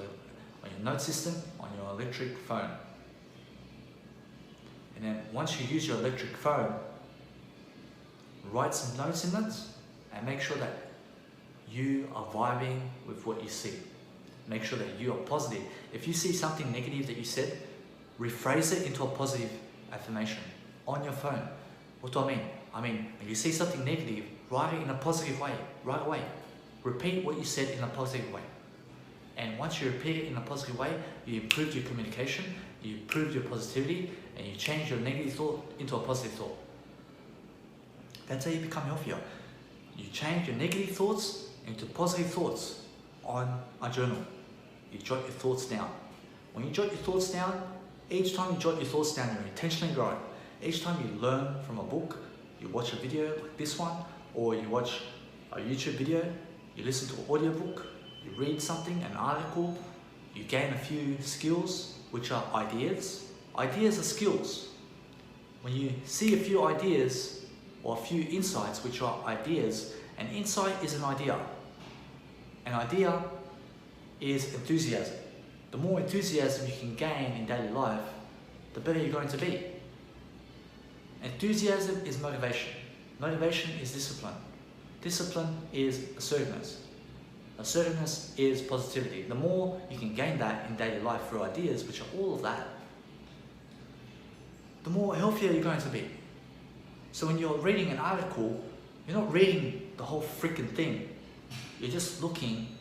[SPEAKER 1] on your note system, on your electric phone. And then once you use your electric phone, write some notes in it and make sure that you are vibing with what you see. Make sure that you are positive. If you see something negative that you said, rephrase it into a positive affirmation on your phone. What do I mean? I mean, when you see something negative, write it in a positive way, right away. Repeat what you said in a positive way. And once you repeat it in a positive way, you improve your communication, you improve your positivity, and you change your negative thought into a positive thought. That's how you become healthier. You change your negative thoughts into positive thoughts on a journal. You jot your thoughts down. When you jot your thoughts down, each time you jot your thoughts down, you're intentionally growing. Each time you learn from a book, you watch a video like this one, or you watch a YouTube video, you listen to an audiobook, you read something, an article, you gain a few skills, which are ideas. Ideas are skills. When you see a few ideas or a few insights, which are ideas, an insight is an idea. An idea is enthusiasm. The more enthusiasm you can gain in daily life, the better you're going to be. Enthusiasm is motivation. Motivation is discipline. Discipline is assertiveness. Assertiveness is positivity. The more you can gain that in daily life through ideas, which are all of that, the more healthier you're going to be. So when you're reading an article, you're not reading the whole freaking thing. You're just looking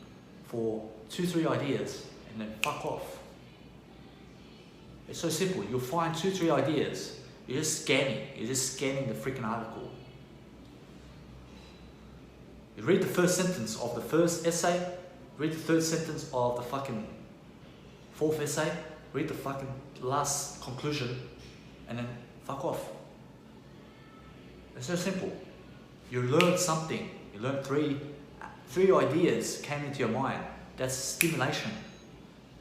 [SPEAKER 1] for 2-3 ideas and then fuck off. It's so simple. You'll find 2-3 ideas. You're just scanning. You're just scanning the freaking article. You read the first sentence of the first essay, read the third sentence of the fucking fourth essay, read the fucking last conclusion, and then fuck off. It's so simple. You learn something. You learn three ideas came into your mind. That's stimulation.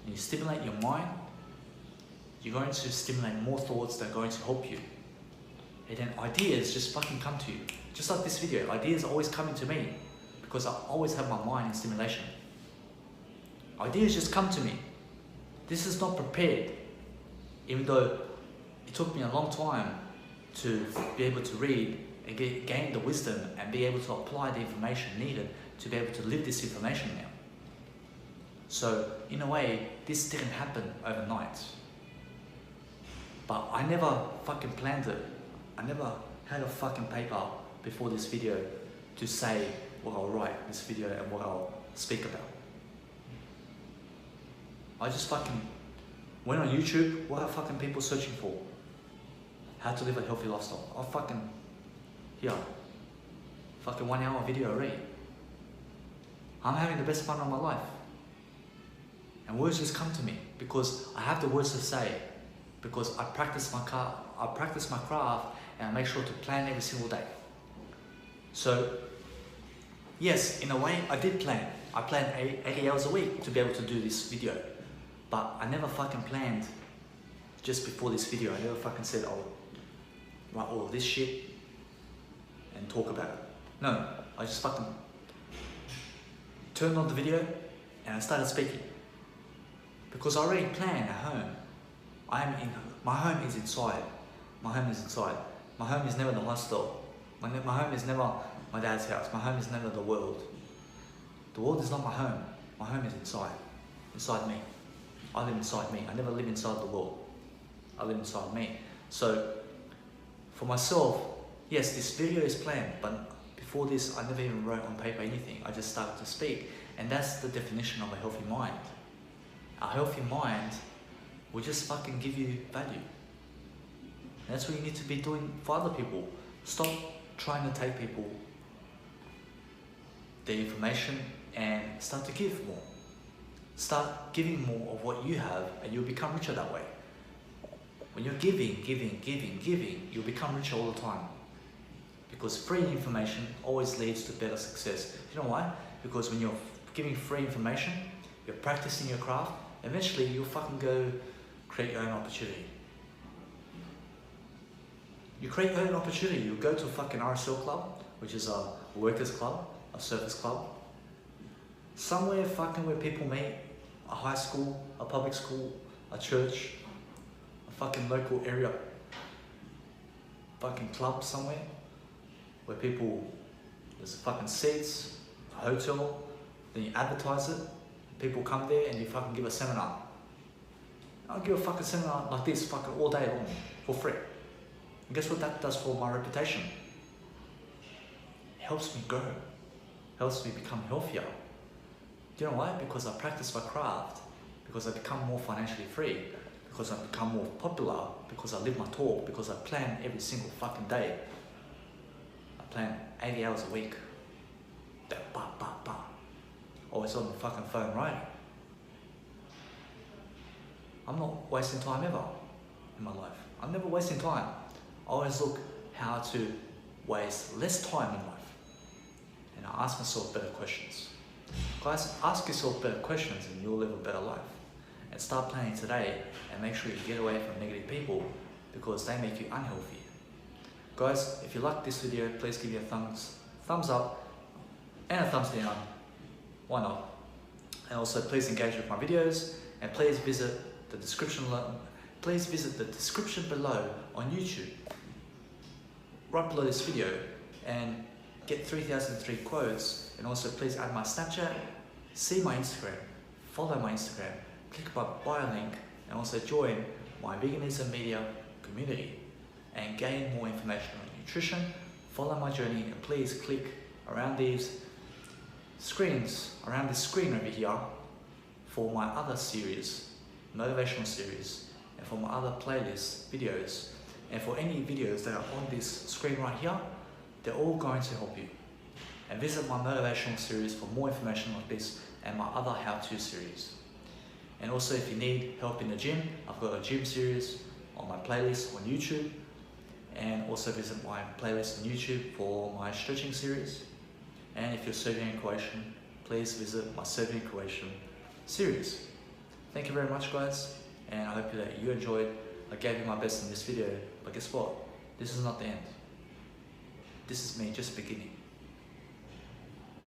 [SPEAKER 1] When you stimulate your mind, you're going to stimulate more thoughts that are going to help you. And then ideas just fucking come to you. Just like this video, ideas are always coming to me because I always have my mind in stimulation. Ideas just come to me. This is not prepared. Even though it took me a long time to be able to read and gain the wisdom and be able to apply the information needed to be able to live this information now. So in a way, this didn't happen overnight. But I never fucking planned it. I never had a fucking paper before this video to say what I'll write in this video and what I'll speak about. I just fucking went on YouTube. What are fucking people searching for? How to live a healthy lifestyle. I fucking, here, fucking 1 hour video already. I'm having the best fun of my life. And words just come to me because I have the words to say, because I practice my craft and I make sure to plan every single day. So, yes, in a way, I did plan. I planned 80 hours a week to be able to do this video. But I never fucking planned just before this video. I never fucking said, I'll write all of this shit and talk about it. No, I just fucking turned on the video and I started speaking. Because I already planned at home. My home is inside. My home is inside. My home is never the hostel. My home is never my dad's house. My home is never the world. The world is not my home. My home is inside me. I live inside me. I never live inside the world. I live inside me. So, for myself, yes, this video is planned, but before this, I never even wrote on paper anything. I just started to speak. And that's the definition of a healthy mind. A healthy mind will just fucking give you value. And that's what you need to be doing for other people. Stop trying to take people the information and start to give more. Start giving more of what you have and you'll become richer that way. When you're giving, you'll become richer all the time. Because free information always leads to better success. You know why? Because when you're giving free information, you're practicing your craft, eventually you'll fucking go create your own opportunity. You create your own opportunity. You go to a fucking RSL club, which is a workers club, a service club. Somewhere fucking where people meet, a high school, a public school, a church, a fucking local area, fucking club somewhere, where people, there's fucking seats, a hotel, then you advertise it, people come there and you fucking give a seminar. I'll give a fucking seminar like this fucking all day long for free. And guess what that does for my reputation? It helps me grow, helps me become healthier. Do you know why? Because I practice my craft, because I become more financially free, because I become more popular, because I live my talk, because I plan every single fucking day. I plan 80 hours a week. Always on the fucking phone writing. I'm not wasting time ever in my life. I'm never wasting time. I always look how to waste less time in life. And I ask myself better questions. Guys, ask yourself better questions and you'll live a better life. And start planning today and make sure you get away from negative people because they make you unhealthy. Guys, if you like this video, please give me a thumbs up and a thumbs down. Why not? And also please engage with my videos and please visit the description below on YouTube, right below this video, and get 3003 quotes. And also please add my Snapchat, see my Instagram, follow my Instagram, click my bio link, and also join my Veganism Media community. and gain more information on nutrition, follow my journey, and please click around these screens, around this screen over here, for my other series, motivational series, and for my other playlist videos, and for any videos that are on this screen right here. They're all going to help you. And visit my motivational series for more information like this and my other how-to series. And also, if you need help in the gym, I've got a gym series on my playlist on YouTube, and also visit my playlist on YouTube for my stretching series. And if you're serving in Croatian, please visit my serving in Croatian series. Thank you very much, guys, and I hope that you enjoyed. I gave you my best in this video, but guess what? This is not the end. This is me just beginning.